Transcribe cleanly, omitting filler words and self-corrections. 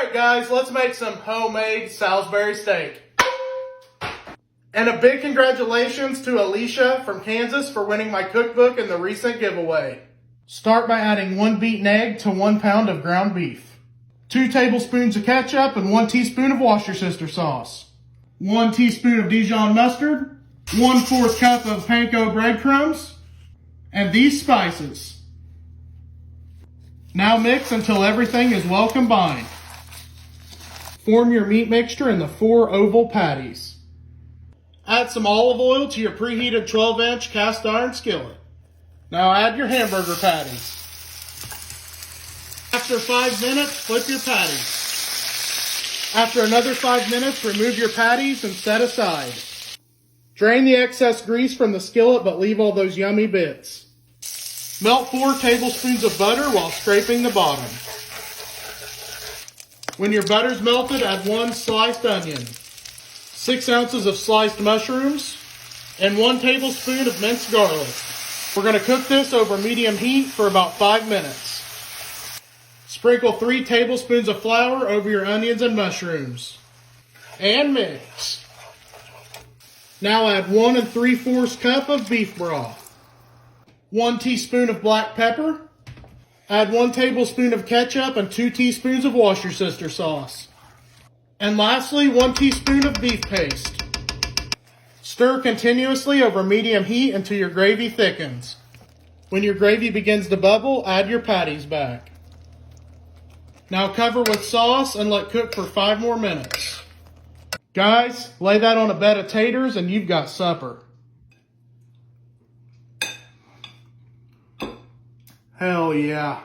Alright guys, let's make some homemade Salisbury steak. And a big congratulations to Alicia from Kansas for winning my cookbook in the recent giveaway. Start by adding 1 beaten egg to 1 pound of ground beef, 2 tablespoons of ketchup and 1 teaspoon of Worcestershire sauce, 1 teaspoon of Dijon mustard, 1/4 cup of panko breadcrumbs, and these spices. Now mix until everything is well combined. Form your meat mixture in the 4 oval patties. Add some olive oil to your preheated 12-inch cast iron skillet. Now add your hamburger patties. After 5 minutes, flip your patties. After another 5 minutes, remove your patties and set aside. Drain the excess grease from the skillet, but leave all those yummy bits. Melt 4 tablespoons of butter while scraping the bottom. When your butter's melted, add 1 sliced onion, 6 ounces of sliced mushrooms, and 1 tablespoon of minced garlic. We're going to cook this over medium heat for about 5 minutes. Sprinkle 3 tablespoons of flour over your onions and mushrooms. And mix. Now add 1 3/4 cup of beef broth. 1 teaspoon of black pepper. Add 1 tablespoon of ketchup and 2 teaspoons of Worcestershire sauce. And lastly, 1 teaspoon of beef paste. Stir continuously over medium heat until your gravy thickens. When your gravy begins to bubble, add your patties back. Now cover with sauce and let cook for 5 more minutes. Guys, lay that on a bed of taters and you've got supper. Hell yeah.